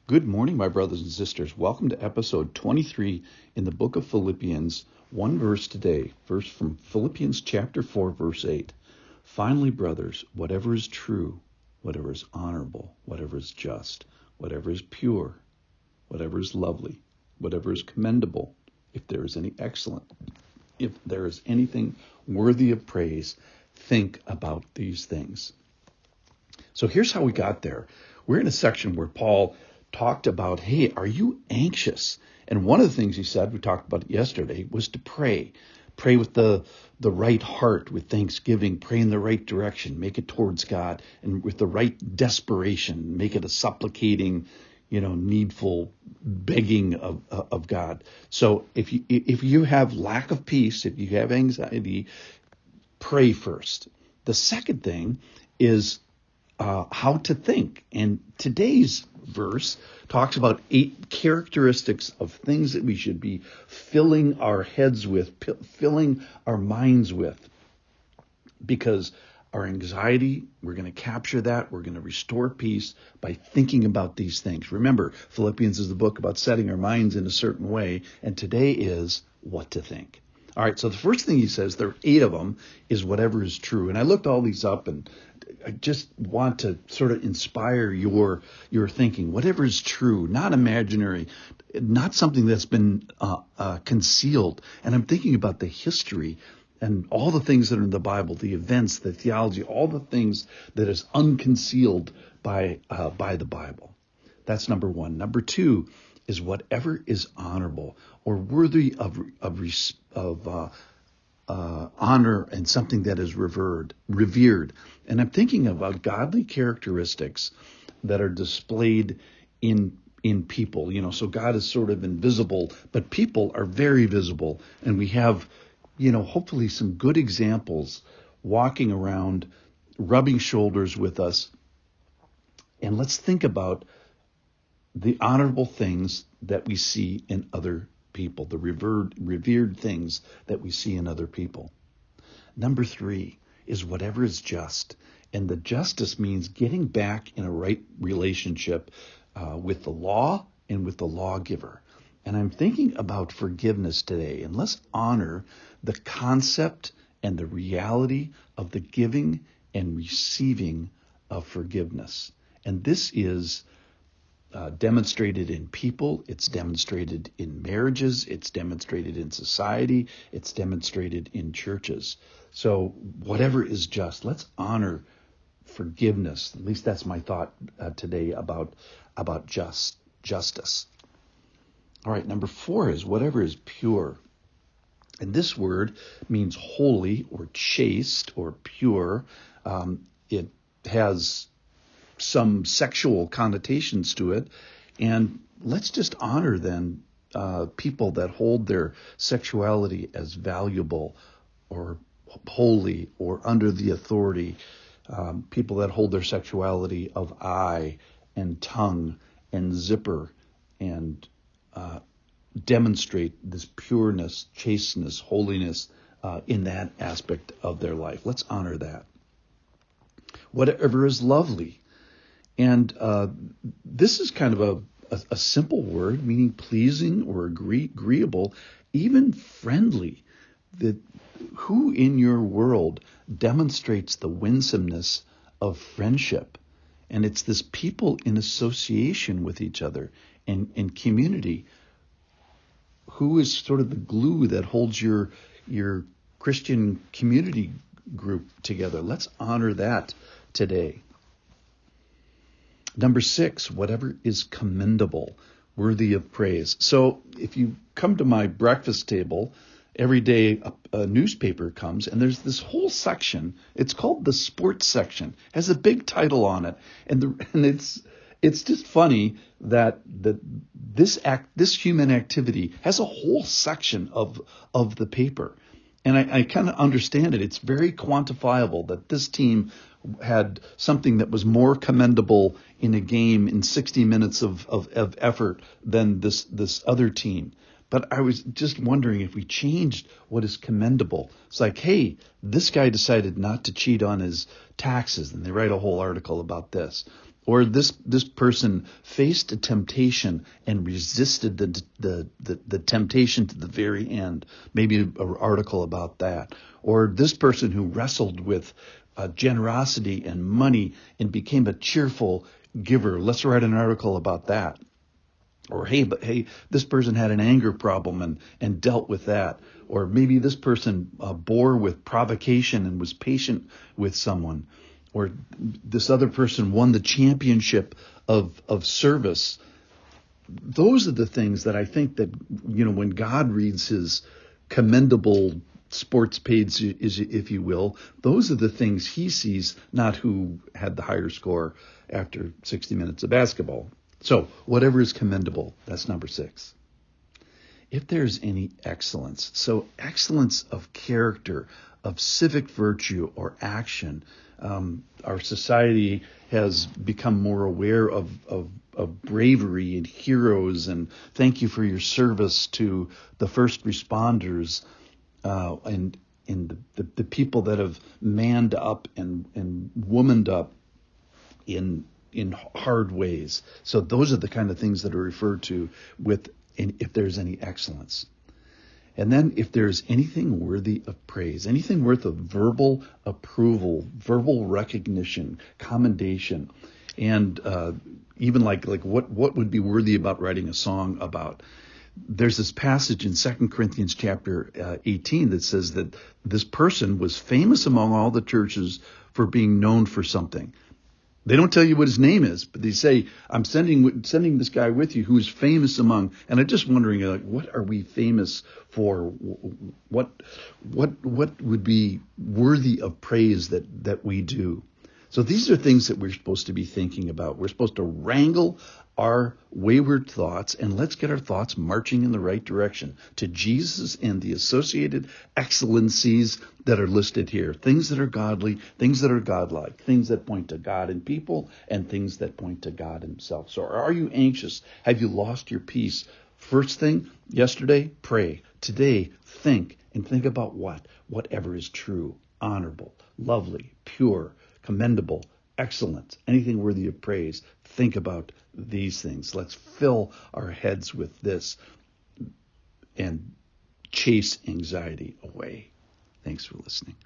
Good morning, my brothers and sisters. Welcome to episode 23 in the book of Philippians. One verse today, verse from Philippians chapter 4, verse 8. Finally, brothers, whatever is true, whatever is honorable, whatever is just, whatever is pure, whatever is lovely, whatever is commendable, if there is any excellent, if there is anything worthy of praise, think about these things. So here's how we got there. We're in a section where Paul talked about, hey, are you anxious? And one of the things he said, we talked about it yesterday, was to pray. Pray with the right heart, with thanksgiving, pray in the right direction, make it towards God, and with the right desperation, make it a supplicating, needful begging of God. So if you have lack of peace, if you have anxiety, pray first. The second thing is how to think. And today's verse talks about 8 characteristics of things that we should be filling our heads with, filling our minds with. Because our anxiety, we're going to capture that. We're going to restore peace by thinking about these things. Remember, Philippians is the book about setting our minds in a certain way. And today is what to think. All right, so the first thing he says, there are 8 of them, is whatever is true. And I looked all these up, and I just want to sort of inspire your thinking. Whatever is true, not imaginary, not something that's been concealed. And I'm thinking about the history and all the things that are in the Bible, the events, the theology, all the things that is unconcealed by the Bible. That's number 1. Number 2 is whatever is honorable or worthy of honor and something that is revered. And I'm thinking about godly characteristics that are displayed in people. So God is sort of invisible, but people are very visible. And we have, hopefully some good examples walking around, rubbing shoulders with us. And let's think about the honorable things that we see in other people, the revered things that we see in other people. Number 3 is whatever is just. And the justice means getting back in a right relationship with the law and with the lawgiver. And I'm thinking about forgiveness today. And let's honor the concept and the reality of the giving and receiving of forgiveness. And this is demonstrated in people, it's demonstrated in marriages, it's demonstrated in society, it's demonstrated in churches. So whatever is just, let's honor forgiveness. At least that's my thought today about justice. All right, number 4 is whatever is pure. And this word means holy or chaste or pure. It has some sexual connotations to it. And let's just honor then people that hold their sexuality as valuable or holy or under the authority. People that hold their sexuality of eye and tongue and zipper and demonstrate this pureness, chasteness, holiness in that aspect of their life. Let's honor that. Whatever is lovely. And this is kind of a simple word, meaning pleasing or agreeable, even friendly. Who in your world demonstrates the winsomeness of friendship? And it's this people in association with each other and in community. Who is sort of the glue that holds your Christian community group together? Let's honor that today. Number 6, whatever is commendable, worthy of praise. So if you come to my breakfast table, every day a newspaper comes, and there's this whole section. It's called the sports section. It has a big title on it, and it's just funny that this human activity has a whole section of the paper. And I kind of understand it. It's very quantifiable that this team had something that was more commendable in a game in 60 minutes of effort than this other team. But I was just wondering if we changed what is commendable. It's like, hey, this guy decided not to cheat on his taxes, and they write a whole article about this. Or this person faced a temptation and resisted the temptation to the very end. Maybe an article about that. Or this person who wrestled with generosity and money and became a cheerful giver. Let's write an article about that. Or hey, this person had an anger problem and dealt with that. Or maybe this person bore with provocation and was patient with someone. Or this other person won the championship of service. Those are the things that I think that, when God reads his commendable sports page, if you will, those are the things he sees, not who had the higher score after 60 minutes of basketball. So whatever is commendable, that's number 6. If there's any excellence, so excellence of character, of civic virtue or action, our society has become more aware of bravery and heroes, and thank you for your service to the first responders and the people that have manned up and womaned up in hard ways. So those are the kind of things that are referred to with if there's any excellence. And then if there's anything worthy of praise, anything worth of verbal approval, verbal recognition, commendation, and even like what would be worthy about writing a song about. There's this passage in 2 Corinthians chapter 18 that says that this person was famous among all the churches for being known for something. They don't tell you what his name is, but they say, I'm sending this guy with you who is famous among, and I'm just wondering, what are we famous for? What would be worthy of praise that we do? So these are things that we're supposed to be thinking about. We're supposed to wrangle our wayward thoughts, and let's get our thoughts marching in the right direction to Jesus and the associated excellencies that are listed here. Things that are godly, things that are godlike, things that point to God and people, and things that point to God himself. So are you anxious? Have you lost your peace? First thing, yesterday, pray. Today, think, and think about whatever is true, honorable, lovely, pure, commendable, excellent, anything worthy of praise. Think about these things. Let's fill our heads with this and chase anxiety away. Thanks for listening.